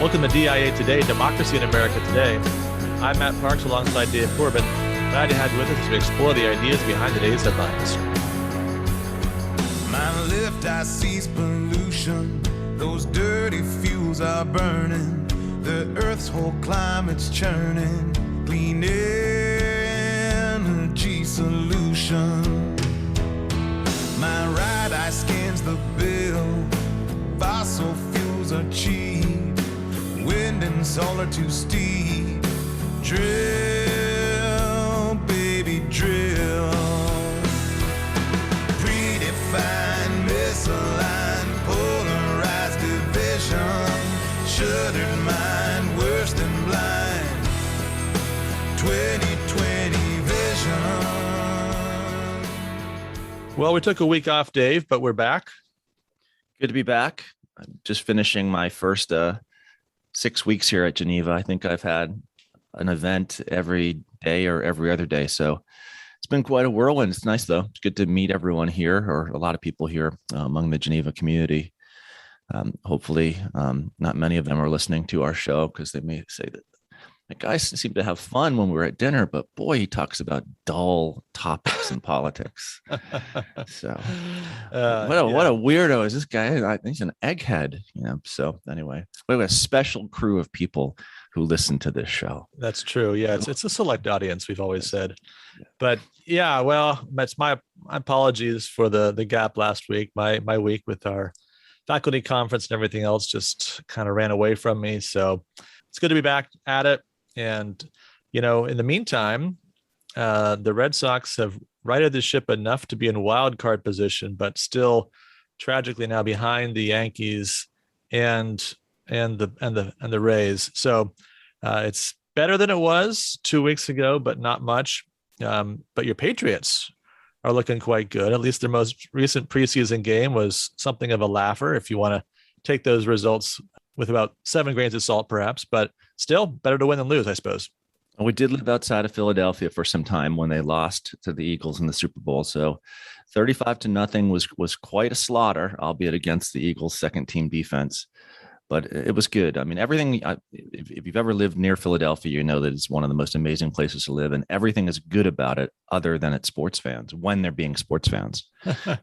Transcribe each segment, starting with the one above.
Welcome to DIA Today, Democracy in America Today. I'm Matt Parks alongside Dave Corbin. Glad to have you with us as we explore the ideas behind today's headlines. My left eye sees pollution. Those dirty fuels are burning. The earth's whole climate's churning. Clean energy solution. My right eye scans the bill. Fossil fuels are cheap. Wind and solar too steep. Drill, baby, drill. Predefined, misaligned, polarized division. Shuttered mind, worse than blind. 2020 vision. Well, we took a week off, Dave, but we're back. Good to be back. I'm just finishing my first 6 weeks here at Geneva. I think I've had an event every day or every other day. So it's been quite a whirlwind. It's nice, though. It's good to meet everyone here, or a lot of people here among the Geneva community. Hopefully, not many of them are listening to our show because they may say that the guys seemed to have fun when we were at dinner, but boy, he talks about dull topics in politics. So what a weirdo is this guy? He's an egghead, So anyway, we have a special crew of people who listen to this show. That's true. Yeah, it's a select audience, we've always said. But yeah, well, that's my apologies for the gap last week. My week with our faculty conference and everything else just kind of ran away from me. So it's good to be back at it. And, in the meantime, the Red Sox have righted the ship enough to be in wild card position, but still tragically now behind the Yankees and the Rays. So it's better than it was 2 weeks ago, but not much. But your Patriots are looking quite good. At least their most recent preseason game was something of a laugher, if you want to take those results with about 7 grains of salt, perhaps, but still better to win than lose, I suppose. We did live outside of Philadelphia for some time when they lost to the Eagles in the Super Bowl. So 35-0 was quite a slaughter, albeit against the Eagles' second team defense. But it was good. I mean, everything, if you've ever lived near Philadelphia, you know that it's one of the most amazing places to live, and everything is good about it other than its sports fans when they're being sports fans.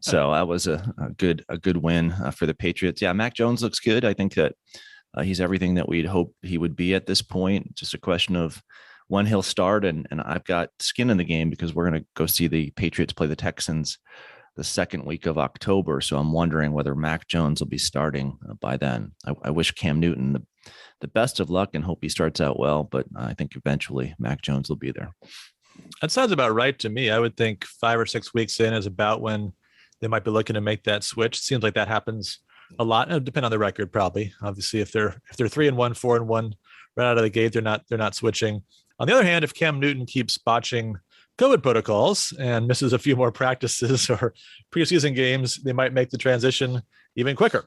So that was a good win for the Patriots. Yeah, Mac Jones looks good. I think that he's everything that we'd hoped he would be at this point. Just a question of when he'll start. And I've got skin in the game because we're going to go see the Patriots play the Texans the second week of October. So I'm wondering whether Mac Jones will be starting by then. I wish Cam Newton the best of luck and hope he starts out well, but I think eventually Mac Jones will be there. That sounds about right to me. I would think 5 or 6 weeks in is about when they might be looking to make that switch. It seems like that happens a lot. It'll depend on the record, probably. Obviously, if they're 3-1, 4-1 right out of the gate, they're not switching. On the other hand, if Cam Newton keeps botching COVID protocols and misses a few more practices or preseason games, they might make the transition even quicker.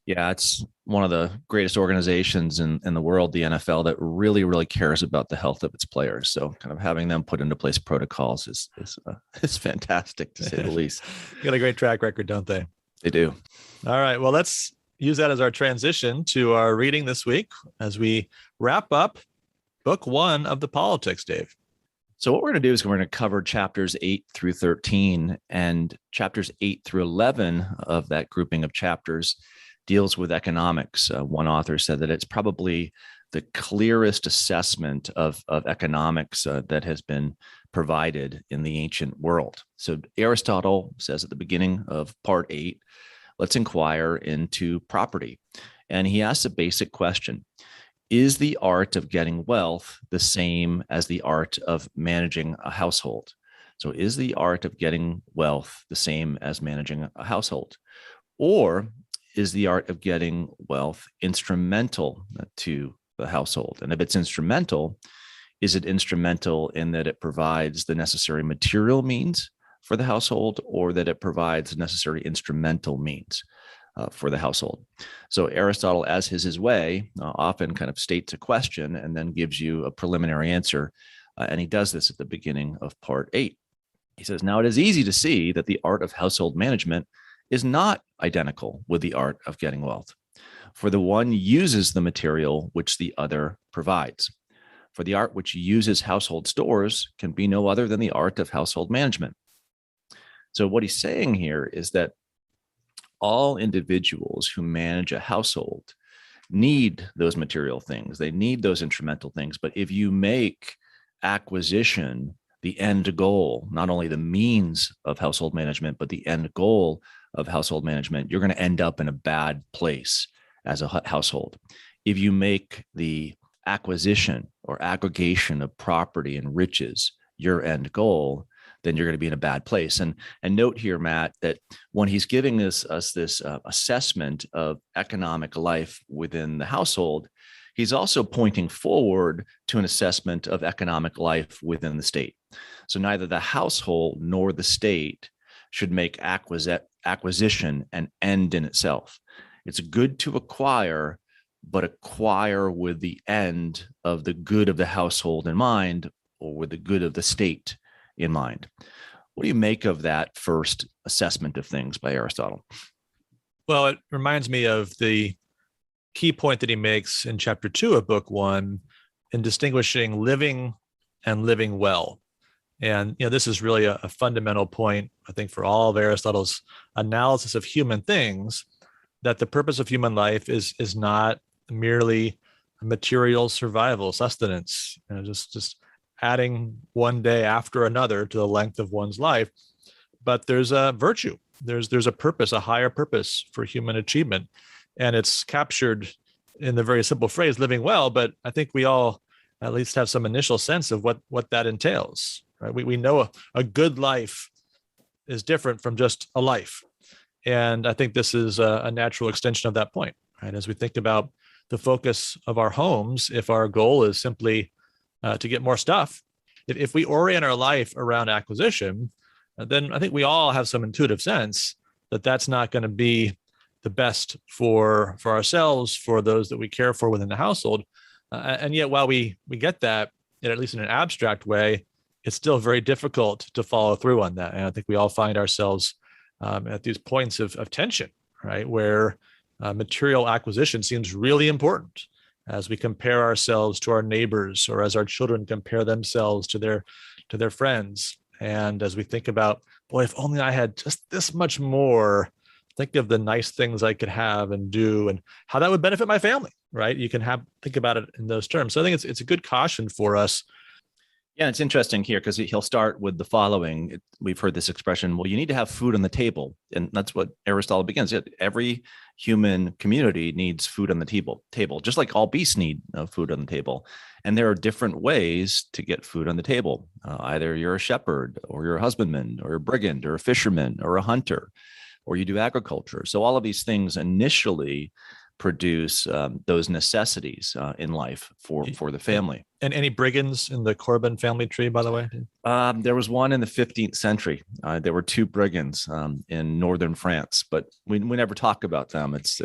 Yeah, it's one of the greatest organizations in the world, the NFL, that really, really cares about the health of its players. So kind of having them put into place protocols is fantastic, to say the least. Got a great track record, don't they? They do. All right. Well, let's use that as our transition to our reading this week as we wrap up book 1 of the Politics, Dave. So what we're going to do is we're going to cover chapters 8 through 13, and chapters 8 through 11 of that grouping of chapters deals with economics. One author said that it's probably the clearest assessment of economics that has been provided in the ancient world. So Aristotle says at the beginning of part 8, let's inquire into property. And he asks a basic question. Is the art of getting wealth the same as the art of managing a household? So is the art of getting wealth the same as managing a household? Or is the art of getting wealth instrumental to the household? And if it's instrumental, is it instrumental in that it provides the necessary material means for the household, or that it provides necessary instrumental means for the household? So Aristotle, as his way, often kind of states a question and then gives you a preliminary answer. And he does this at the beginning of part 8. He says, now it is easy to see that the art of household management is not identical with the art of getting wealth. For the one uses the material which the other provides. For the art which uses household stores can be no other than the art of household management. So what he's saying here is that all individuals who manage a household need those material things. They need those instrumental things. But if you make acquisition the end goal, not only the means of household management, but the end goal of household management, you're going to end up in a bad place as a household. If you make the acquisition or aggregation of property and riches your end goal, then you're going to be in a bad place. And note here, Matt, that when he's giving us this assessment of economic life within the household, he's also pointing forward to an assessment of economic life within the state. So neither the household nor the state should make acquisition an end in itself. It's good to acquire, but acquire with the end of the good of the household in mind, or with the good of the state in mind. What do you make of that first assessment of things by Aristotle? Well, it reminds me of the key point that he makes in chapter 2 of book 1 in distinguishing living and living well. And this is really a fundamental point, I think, for all of Aristotle's analysis of human things, that the purpose of human life is not merely material survival, sustenance, just adding one day after another to the length of one's life. But there's a virtue, there's a purpose, a higher purpose for human achievement. And it's captured in the very simple phrase, living well. But I think we all at least have some initial sense of what that entails, right? We know a good life is different from just a life. And I think this is a natural extension of that point, right? As we think about the focus of our homes, if our goal is simply to get more stuff, if we orient our life around acquisition, then I think we all have some intuitive sense that that's not going to be the best for ourselves, for those that we care for within the household. And yet, while we get that, at least in an abstract way, it's still very difficult to follow through on that. And I think we all find ourselves at these points of tension, right, where material acquisition seems really important as we compare ourselves to our neighbors, or as our children compare themselves to their friends. And as we think about, boy, if only I had just this much more, think of the nice things I could have and do, and how that would benefit my family, right? You can think about it in those terms. So I think it's a good caution for us. Yeah, it's interesting here because he'll start with the following. We've heard this expression, well, you need to have food on the table. And that's what Aristotle begins. Every human community needs food on the table, just like all beasts need food on the table. And there are different ways to get food on the table. Either you're a shepherd, or you're a husbandman, or a brigand, or a fisherman, or a hunter, or you do agriculture. So all of these things initially produce those necessities in life for the family. And any brigands in the Corbin family tree, by the way? There was one in the 15th century. There were two brigands in northern France, but we never talk about them. It's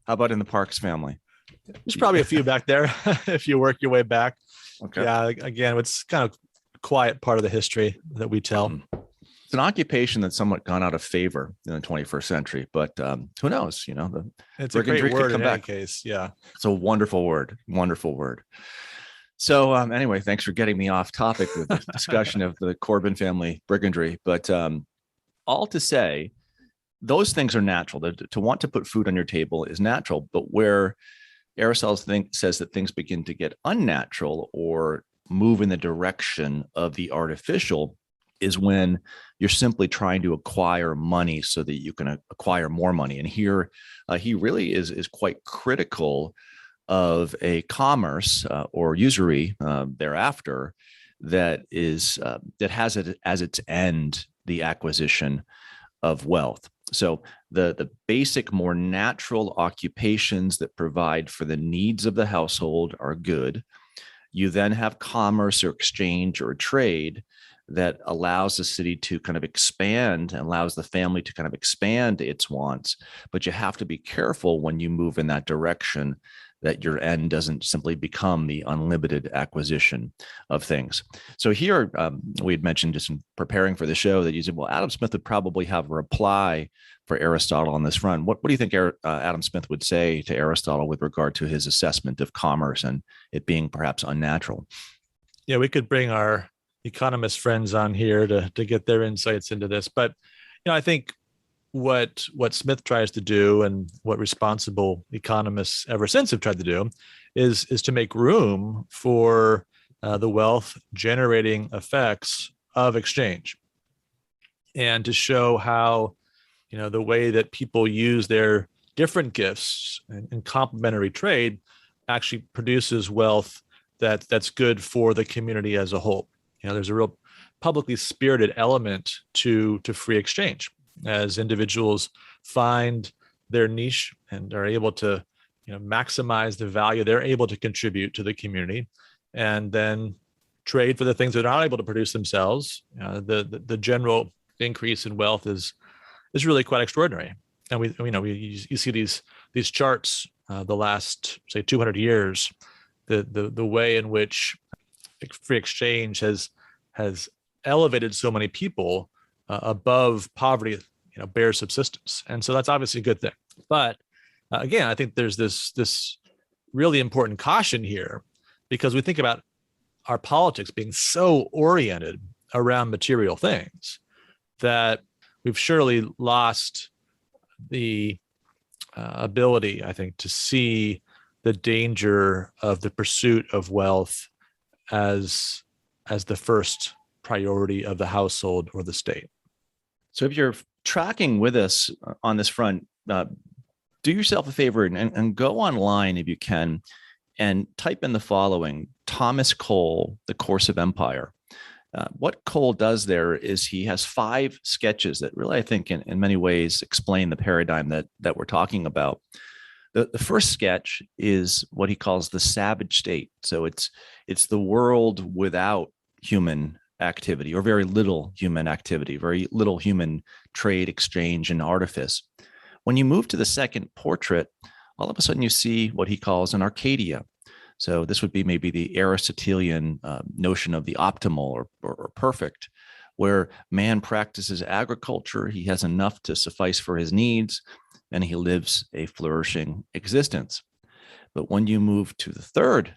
how about in the Parks family? There's probably a few back there if you work your way back. Okay. Yeah, again, it's kind of quiet part of the history that we tell. It's an occupation that's somewhat gone out of favor in the 21st century, but who knows? It's a great word in any case. Yeah, it's a wonderful word. So anyway, thanks for getting me off topic with the discussion of the Corbin family brigandry. But all to say, those things are natural. To want to put food on your table is natural, but where Aristotle says that things begin to get unnatural or move in the direction of the artificial is when you're simply trying to acquire money so that you can acquire more money. And here he really is quite critical of a commerce or usury thereafter that has it as its end the acquisition of wealth. So the basic, more natural occupations that provide for the needs of the household are good. You then have commerce or exchange or trade that allows the city to kind of expand and allows the family to kind of expand its wants. But you have to be careful when you move in that direction that your end doesn't simply become the unlimited acquisition of things. So here we had mentioned just in preparing for the show that you said, well, Adam Smith would probably have a reply for Aristotle on this front. What do you think Adam Smith would say to Aristotle with regard to his assessment of commerce and it being perhaps unnatural? Yeah, we could bring our economist friends on here to get their insights into this. But, I think what Smith tries to do and what responsible economists ever since have tried to do is to make room for the wealth generating effects of exchange, and to show how the way that people use their different gifts and complementary trade actually produces wealth that's good for the community as a whole. There's a real publicly spirited element to free exchange, as individuals find their niche and are able to maximize the value they're able to contribute to the community, and then trade for the things that are not able to produce themselves. The general increase in wealth is really quite extraordinary. And you see these charts the last, say, 200 years, the way in which free exchange has elevated so many people above poverty, bare subsistence. And so that's obviously a good thing. But again, I think there's this really important caution here, because we think about our politics being so oriented around material things that we've surely lost the ability, I think, to see the danger of the pursuit of wealth as the first priority of the household or the state. So if you're tracking with us on this front, do yourself a favor and go online if you can and type in the following: Thomas Cole, The Course of Empire. What Cole does there is he has 5 sketches that really, I think, in many ways explain the paradigm that we're talking about. The first sketch is what he calls the savage state. So it's the world without human activity, or very little human activity, very little human trade, exchange, and artifice. When you move to the second portrait, all of a sudden you see what he calls an Arcadia. So this would be maybe the Aristotelian notion of the optimal or perfect, where man practices agriculture, he has enough to suffice for his needs, and he lives a flourishing existence. But when you move to the third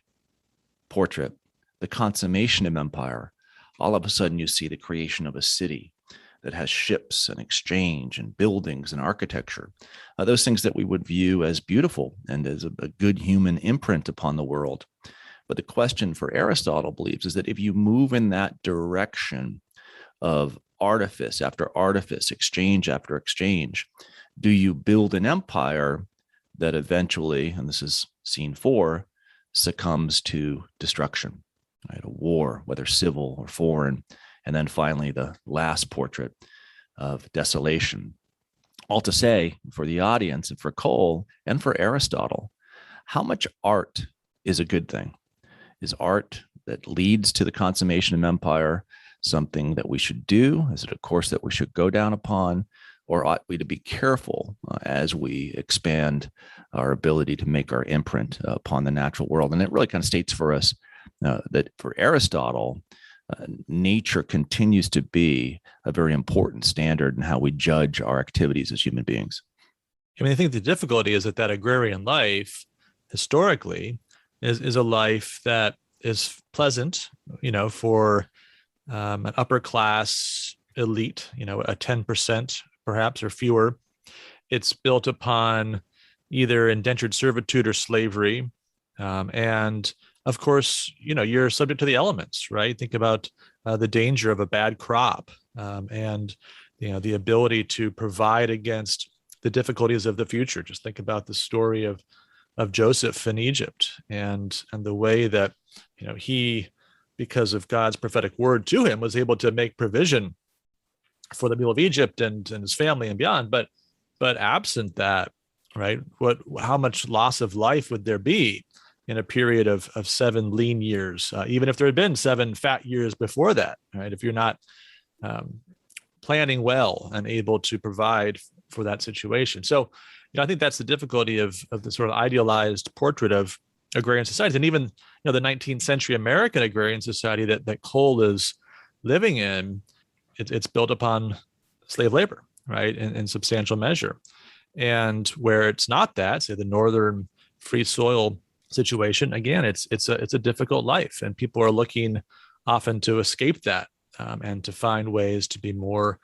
portrait, the consummation of empire, all of a sudden you see the creation of a city that has ships and exchange and buildings and architecture, those things that we would view as beautiful and as a good human imprint upon the world. But the question for Aristotle believes is that if you move in that direction of artifice after artifice, exchange after exchange, do you build an empire that eventually, and this is scene 4, succumbs to destruction, right? A war, whether civil or foreign. And then finally, the last portrait of desolation. All to say, for the audience and for Cole and for Aristotle, how much art is a good thing? Is art that leads to the consummation of empire something that we should do? Is it a course that we should go down upon? Or ought we to be careful as we expand our ability to make our imprint upon the natural world? And it really kind of states for us that for Aristotle, nature continues to be a very important standard in how we judge our activities as human beings. I think the difficulty is that agrarian life historically is a life that is pleasant, for an upper class elite, a 10% perhaps or fewer. It's built upon either indentured servitude or slavery. And of course, you're subject to the elements, right? Think about the danger of a bad crop, and the ability to provide against the difficulties of the future. Just think about the story of Joseph in Egypt, and the way that he, because of God's prophetic word to him, was able to make provision for the people of Egypt and his family and beyond. But absent that, right? How much loss of life would there be in a period of 7 lean years, even if there had been 7 fat years before that, right? If you're not planning well and able to provide for that situation. So I think that's the difficulty of the sort of idealized portrait of agrarian societies, and even the 19th century American agrarian society that Cole is living in. It's built upon slave labor, right, in substantial measure. And where it's not that, say the northern free soil situation, again, it's a difficult life, and people are looking often to escape that and to find ways to be more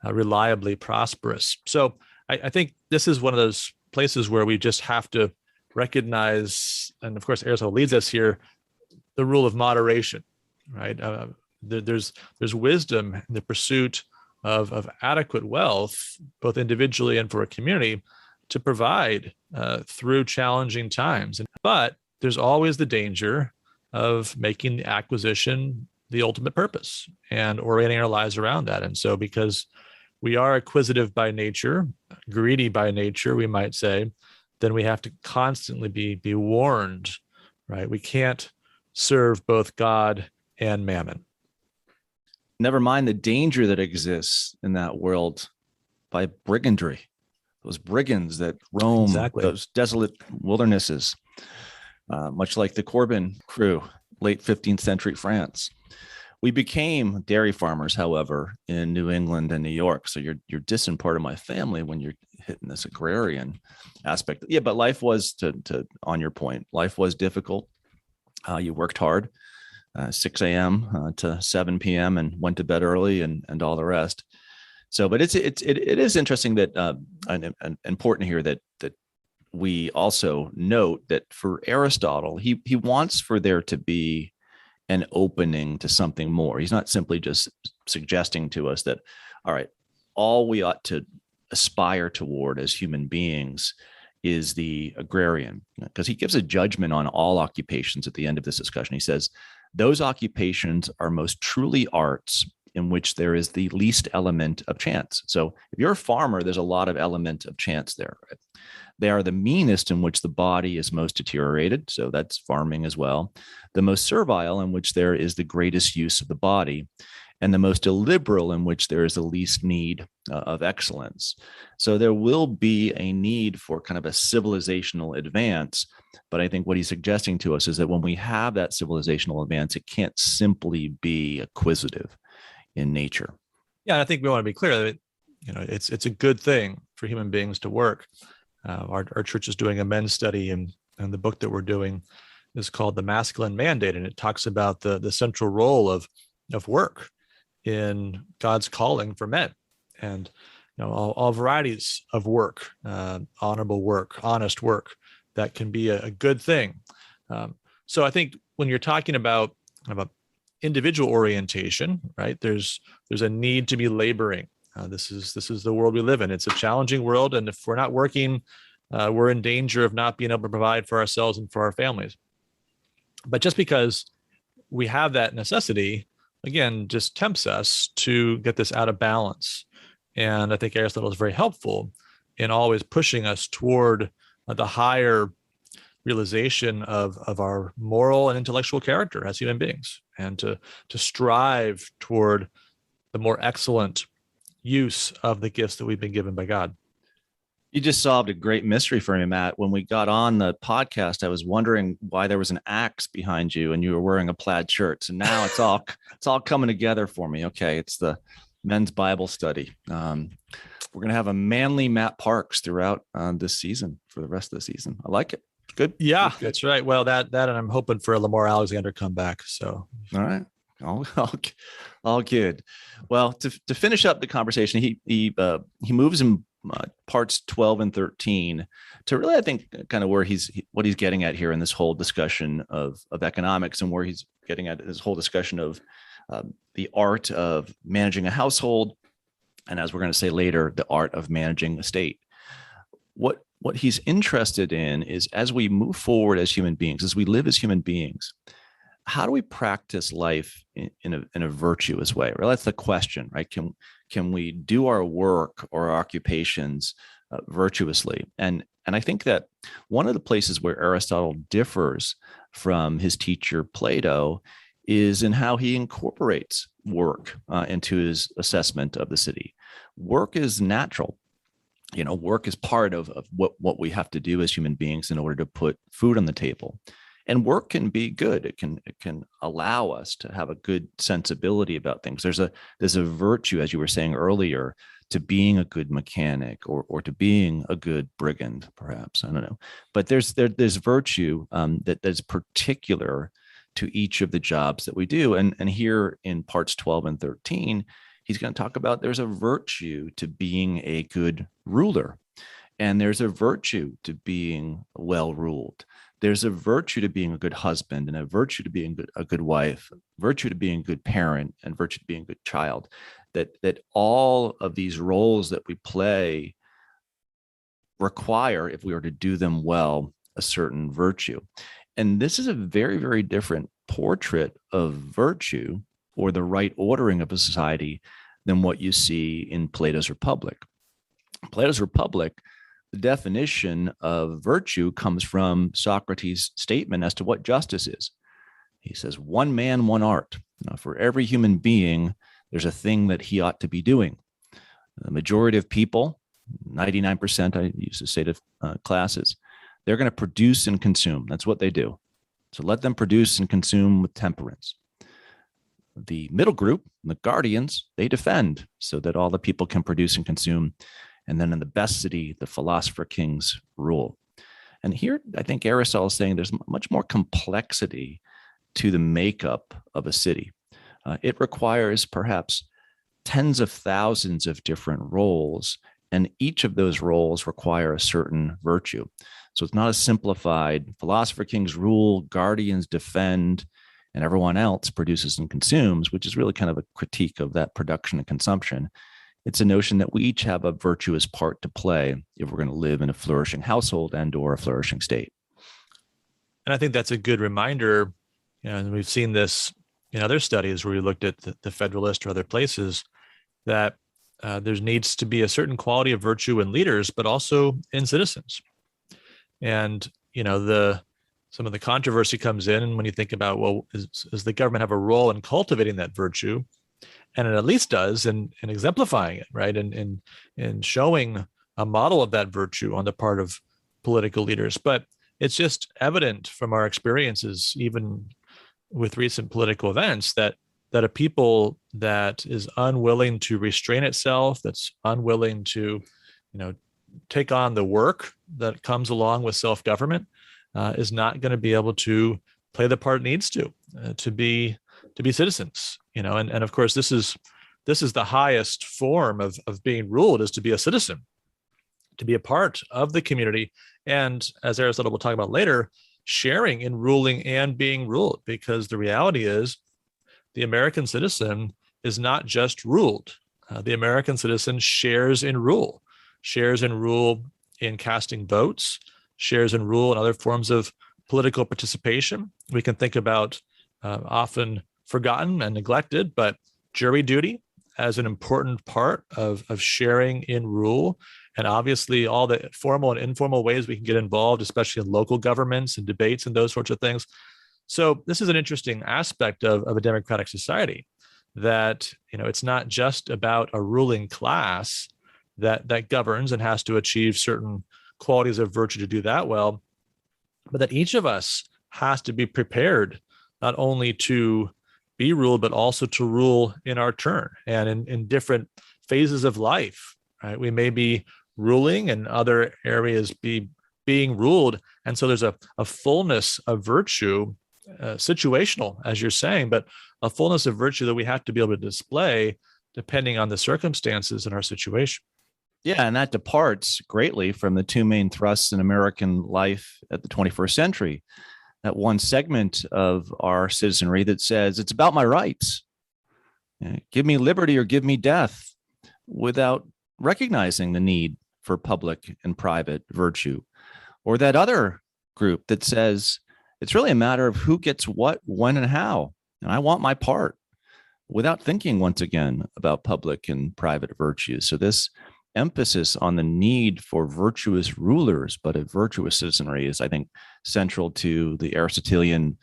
reliably prosperous. So I think this is one of those places where we just have to recognize, and of course Aristotle leads us here, the rule of moderation, right? There's wisdom in the pursuit of adequate wealth, both individually and for a community, to provide through challenging times. But there's always the danger of making the acquisition the ultimate purpose and orienting our lives around that. And so because we are acquisitive by nature, greedy by nature, we might say, then we have to constantly be warned, right? We can't serve both God and mammon. Never mind the danger that exists in that world by brigandry, those brigands that roam those desolate wildernesses, much like the Corbin crew, late 15th century France. We became dairy farmers, however, in New England and New York. So you're distant part of my family when you're hitting this agrarian aspect. Yeah, but life was, to on your point, life was difficult. You worked hard, 6 a.m. To 7 p.m. and went to bed early and all the rest. So, but it is interesting that and important here that we also note that for Aristotle, he wants for there to be an opening to something more. He's not simply just suggesting to us that, all right, all we ought to aspire toward as human beings is the agrarian, because he gives a judgment on all occupations at the end of this discussion. He says, those occupations are most truly arts in which there is the least element of chance. So if you're a farmer, there's a lot of element of chance there. Right? They are the meanest in which the body is most deteriorated. So that's farming as well. The most servile in which there is the greatest use of the body, and the most illiberal in which there is the least need of excellence. So there will be a need for kind of a civilizational advance. But I think what he's suggesting to us is that when we have that civilizational advance, it can't simply be acquisitive in nature. Yeah, I think we want to be clear that it's a good thing for human beings to work. Our church is doing a men's study, and the book that we're doing is called The Masculine Mandate, and it talks about the central role of work in God's calling for men, and all varieties of work, honorable work, honest work, that can be a good thing. So I think when you're talking about individual orientation, right, there's a need to be laboring. This is the world we live in. It's a challenging world, and if we're not working, we're in danger of not being able to provide for ourselves and for our families. But just because we have that necessity, again, just tempts us to get this out of balance. And I think Aristotle is very helpful in always pushing us toward the higher realization of our moral and intellectual character as human beings, and to strive toward the more excellent use of the gifts that we've been given by God. You just solved a great mystery for me, Matt. When we got on the podcast, I was wondering why there was an axe behind you and you were wearing a plaid shirt. So now it's all coming together for me. Okay, it's the men's Bible study. We're going to have a manly Matt Parks throughout this season for the rest of the season. I like it. Good. Yeah, good. That's right. Well, that and I'm hoping for a Lamar Alexander comeback. So all right. All good. Well, to finish up the conversation, he moves in parts 12 and 13 to really, I think, kind of where what he's getting at here in this whole discussion of economics, and where he's getting at this whole discussion of the art of managing a household, and as we're going to say later, the art of managing a state. What he's interested in is, as we move forward as human beings, as we live as human beings, how do we practice life in a virtuous way? Well, that's the question, right? Can we do our work or our occupations virtuously? And I think that one of the places where Aristotle differs from his teacher Plato is in how he incorporates work into his assessment of the city. Work is natural. Work is part of what we have to do as human beings in order to put food on the table. And work can be good. It can allow us to have a good sensibility about things. There's a virtue, as you were saying earlier, to being a good mechanic or to being a good brigand, perhaps. I don't know. But there's virtue that's particular to each of the jobs that we do. And here in parts 12 and 13, he's going to talk about there's a virtue to being a good ruler. And there's a virtue to being well ruled. There's a virtue to being a good husband, and a virtue to being a good wife, virtue to being a good parent, and virtue to being a good child. That all of these roles that we play require, if we are to do them well, a certain virtue. And this is a very, very different portrait of virtue or the right ordering of a society than what you see in Plato's Republic. Plato's Republic, the definition of virtue comes from Socrates' statement as to what justice is. He says, one man, one art. Now, for every human being, there's a thing that he ought to be doing. The majority of people, 99%, I used to say to classes, they're going to produce and consume. That's what they do. So let them produce and consume with temperance. The middle group, the guardians, they defend so that all the people can produce and consume. And then in the best city, the philosopher kings rule. And here, I think Aristotle is saying there's much more complexity to the makeup of a city. It requires perhaps tens of thousands of different roles, and each of those roles require a certain virtue. So it's not a simplified philosopher kings rule, guardians defend, and everyone else produces and consumes, which is really kind of a critique of that production and consumption. It's a notion that we each have a virtuous part to play if we're going to live in a flourishing household and or a flourishing state. And I think that's a good reminder. And we've seen this in other studies where we looked at the Federalist or other places, that there needs to be a certain quality of virtue in leaders, but also in citizens. And, some of the controversy comes in when you think about, well, does the government have a role in cultivating that virtue? And it at least does in exemplifying it, right? And in showing a model of that virtue on the part of political leaders. But it's just evident from our experiences, even with recent political events, that a people that is unwilling to restrain itself, that's unwilling to, take on the work that comes along with self-government, is not going to be able to play the part it needs to be citizens. And of course, this is the highest form of being ruled, is to be a citizen, to be a part of the community, and as Aristotle will talk about later, sharing in ruling and being ruled. Because the reality is, the American citizen is not just ruled. The American citizen shares in rule in casting votes, shares in rule in other forms of political participation. We can think about often forgotten and neglected, but jury duty as an important part of sharing in rule. And obviously all the formal and informal ways we can get involved, especially in local governments and debates and those sorts of things. So this is an interesting aspect of a democratic society, that, it's not just about a ruling class that governs and has to achieve certain qualities of virtue to do that well, but that each of us has to be prepared not only to be ruled, but also to rule in our turn and in different phases of life, right? We may be ruling and other areas be being ruled. And so there's a fullness of virtue, situational, as you're saying, but a fullness of virtue that we have to be able to display depending on the circumstances in our situation. Yeah, and that departs greatly from the two main thrusts in American life at the 21st century. That one segment of our citizenry that says it's about my rights. Give me liberty or give me death, without recognizing the need for public and private virtue. Or that other group that says it's really a matter of who gets what, when, and how. And I want my part, without thinking once again about public and private virtues. So this emphasis on the need for virtuous rulers, but a virtuous citizenry is, I think, central to the Aristotelian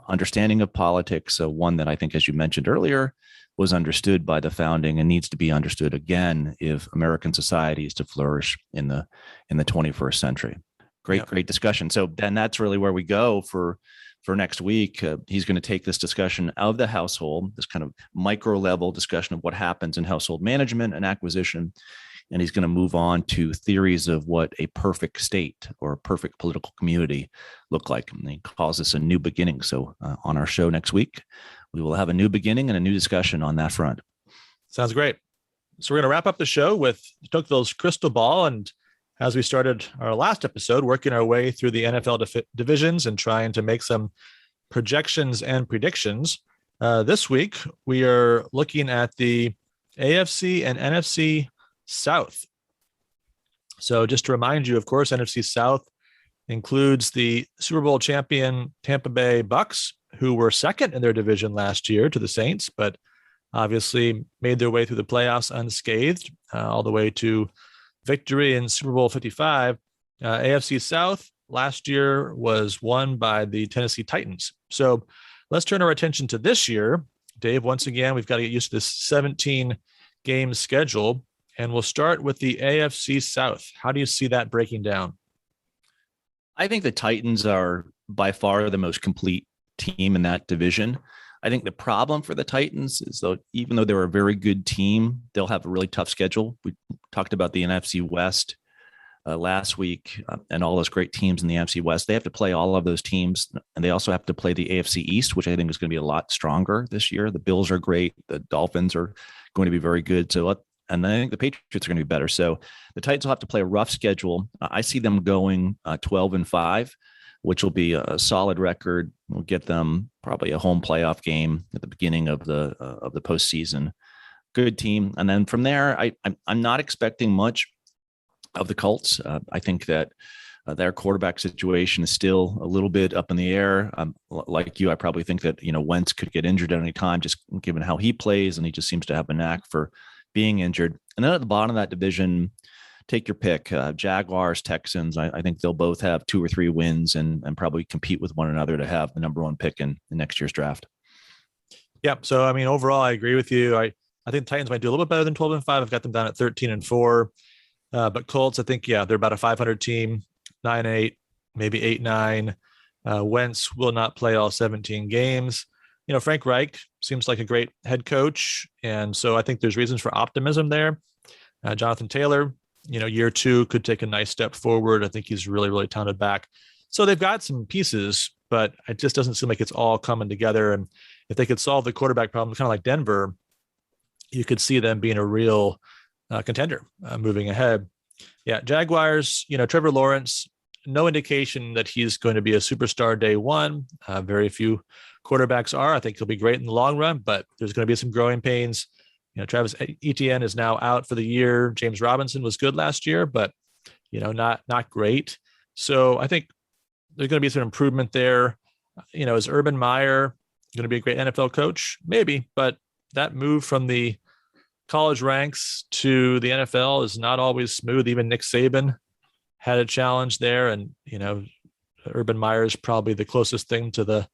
understanding of politics. One that I think, as you mentioned earlier, was understood by the founding and needs to be understood again if American society is to flourish in the 21st century. Great discussion. So then that's really where we go for next week. He's going to take this discussion of the household, this kind of micro level discussion of what happens in household management and acquisition. And he's going to move on to theories of what a perfect state or a perfect political community look like. And he calls this a new beginning. So on our show next week, we will have a new beginning and a new discussion on that front. Sounds great. So we're going to wrap up the show with Tocqueville's crystal ball. And as we started our last episode, working our way through the NFL divisions and trying to make some projections and predictions. This week, we are looking at the AFC and NFC South. So just to remind you, of course, NFC South includes the Super Bowl champion Tampa Bay Bucks, who were second in their division last year to the Saints, but obviously made their way through the playoffs unscathed, all the way to victory in Super Bowl 55. AFC South last year was won by the Tennessee Titans. So let's turn our attention to this year. Dave, once again, we've got to get used to this 17-game schedule, and we'll start with the AFC South. How do you see that breaking down? I think the Titans are by far the most complete team in that division. I think the problem for the Titans is, though, even though they're a very good team, they'll have a really tough schedule. We talked about the NFC West last week and all those great teams in the NFC West. They have to play all of those teams, and they also have to play the AFC East, which I think is going to be a lot stronger this year. The Bills are great. The Dolphins are going to be very good. And then I think the Patriots are going to be better. So the Titans will have to play a rough schedule. I see them going 12-5. Which will be a solid record. We'll get them probably a home playoff game at the beginning of the postseason. Good team, and then from there, I'm not expecting much of the Colts. I think that their quarterback situation is still a little bit up in the air. Like you, I probably think that Wentz could get injured at any time, just given how he plays, and he just seems to have a knack for being injured. And then at the bottom of that division, take your pick. Jaguars, Texans. I think they'll both have 2 or 3 wins and probably compete with one another to have the number 1 pick in next year's draft. Yeah. So, I mean, overall, I agree with you. I think Titans might do a little bit better than 12-5. I've got them down at 13-4. But Colts, I think, they're about a 500 team, 9-8, maybe 8-9. Wentz will not play all 17 games. Frank Reich seems like a great head coach. And so I think there's reasons for optimism there. Jonathan Taylor, year 2 could take a nice step forward. I think he's really, really talented back. So they've got some pieces, but it just doesn't seem like it's all coming together. And if they could solve the quarterback problem, kind of like Denver, you could see them being a real contender moving ahead. Yeah, Jaguars, Trevor Lawrence, no indication that he's going to be a superstar day one. Very few quarterbacks are. I think he'll be great in the long run, but there's going to be some growing pains. Travis Etienne is now out for the year. James Robinson was good last year, but not great. So I think there's going to be some improvement there. Is Urban Meyer going to be a great NFL coach? Maybe, but that move from the college ranks to the NFL is not always smooth. Even Nick Saban had a challenge there, and Urban Meyer is probably the closest thing to the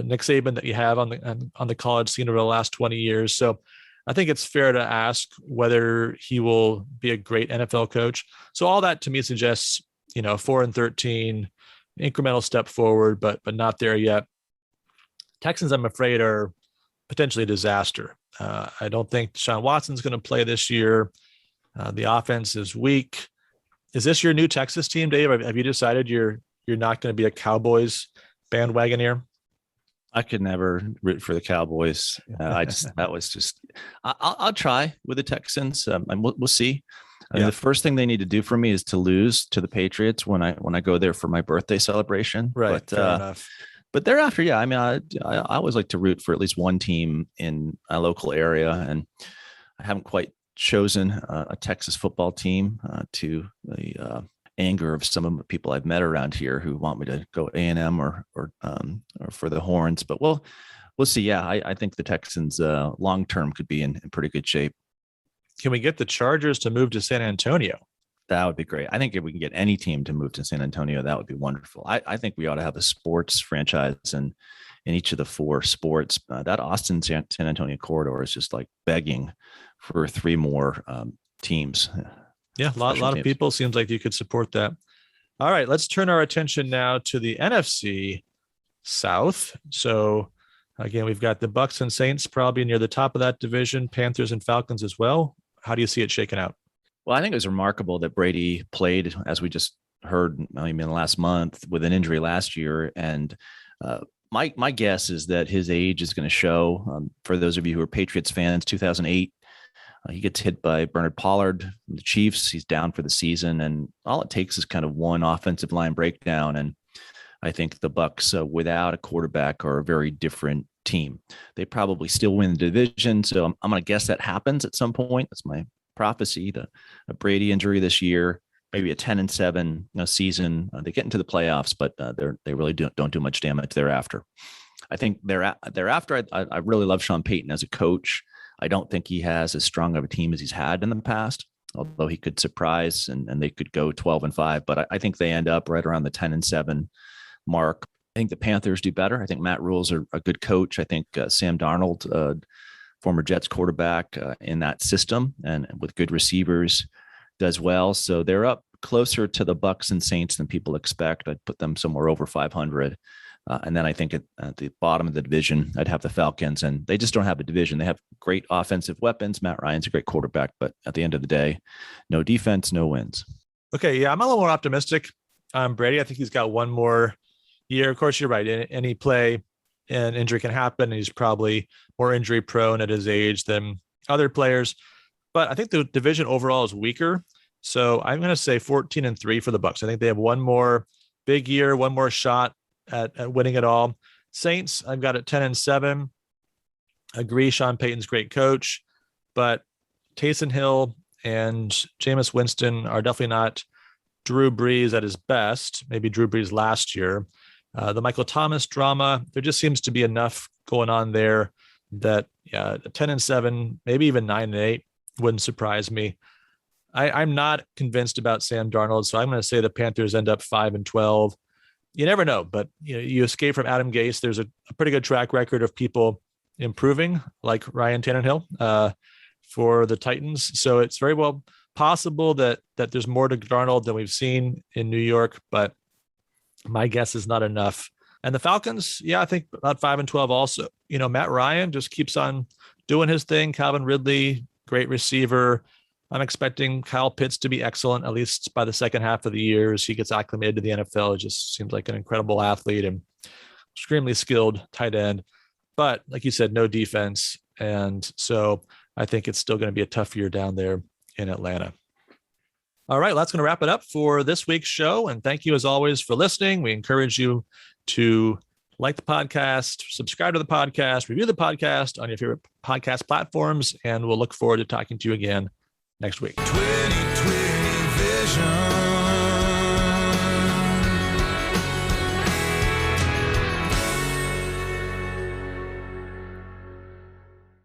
Nick Saban that you have on the college scene over the last 20 years. So I think it's fair to ask whether he will be a great NFL coach. So all that to me suggests, 4-13, incremental step forward, but not there yet. Texans, I'm afraid, are potentially a disaster. I don't think Deshaun Watson's going to play this year. The offense is weak. Is this your new Texas team, Dave? Have you decided you're not going to be a Cowboys bandwagoner? I could never root for the Cowboys. I'll try with the Texans. And we'll see. I mean, the first thing they need to do for me is to lose to the Patriots when I go there for my birthday celebration. Right. Fair enough. But thereafter, yeah, I mean, I always like to root for at least one team in a local area, and I haven't quite chosen a Texas football team to the anger of some of the people I've met around here who want me to go A&M or for the Horns. But we'll see. Yeah, I think the Texans long term could be in pretty good shape. Can we get the Chargers to move to San Antonio? That would be great. I think if we can get any team to move to San Antonio, that would be wonderful. I think we ought to have a sports franchise in in each of the four sports. That Austin San Antonio corridor is just like begging for three more teams. Yeah, a lot of people. Seems like you could support that. All right, let's turn our attention now to the NFC South. So again, we've got the Bucs and Saints probably near the top of that division, Panthers and Falcons as well. How do you see it shaking out? Well, I think it was remarkable that Brady played, as we just heard, in the last month with an injury last year. And my guess is that his age is going to show. For those of you who are Patriots fans, 2008, he gets hit by Bernard Pollard, the Chiefs. He's down for the season, and all it takes is kind of one offensive line breakdown. And I think the Bucs, without a quarterback, are a very different team. They probably still win the division, so I'm going to guess that happens at some point. That's my prophecy. A Brady injury this year, maybe a 10-7 season. They get into the playoffs, but they really don't do much damage thereafter. I think thereafter, I really love Sean Payton as a coach. I don't think he has as strong of a team as he's had in the past, although he could surprise and they could go 12-5. But I think they end up right around the 10-7 mark. I think the Panthers do better. I think Matt Rule's a good coach. I think Sam Darnold, former Jets quarterback, in that system and with good receivers, does well. So they're up closer to the Bucs and Saints than people expect. I'd put them somewhere over 500. And then I think at the bottom of the division, I'd have the Falcons, and they just don't have a division. They have great offensive weapons. Matt Ryan's a great quarterback, but at the end of the day, no defense, no wins. Okay, yeah, I'm a little more optimistic on Brady. I think he's got one more year. Of course, you're right. Any play and injury can happen. He's probably more injury prone at his age than other players, but I think the division overall is weaker. So I'm going to say 14-3 for the Bucs. I think they have one more big year, one more shot at winning it all. Saints, I've got it 10-7. Agree, Sean Payton's great coach, but Taysom Hill and Jameis Winston are definitely not Drew Brees at his best. Maybe Drew Brees last year. The Michael Thomas drama, there just seems to be enough going on there that 10-7, maybe even 9-8 wouldn't surprise me. I'm not convinced about Sam Darnold, so I'm going to say the Panthers end up 5-12. You never know, but you escape from Adam Gase. There's a pretty good track record of people improving, like Ryan Tannehill for the Titans. So it's very well possible that there's more to Darnold than we've seen in New York, but my guess is not enough. And the Falcons, I think about 5-12 also. Matt Ryan just keeps on doing his thing. Calvin Ridley, great receiver. I'm expecting Kyle Pitts to be excellent, at least by the second half of the year as he gets acclimated to the NFL. It just seems like an incredible athlete and extremely skilled tight end. But like you said, no defense. And so I think it's still going to be a tough year down there in Atlanta. All right, that's going to wrap it up for this week's show. And thank you, as always, for listening. We encourage you to like the podcast, subscribe to the podcast, review the podcast on your favorite podcast platforms, and we'll look forward to talking to you again next week.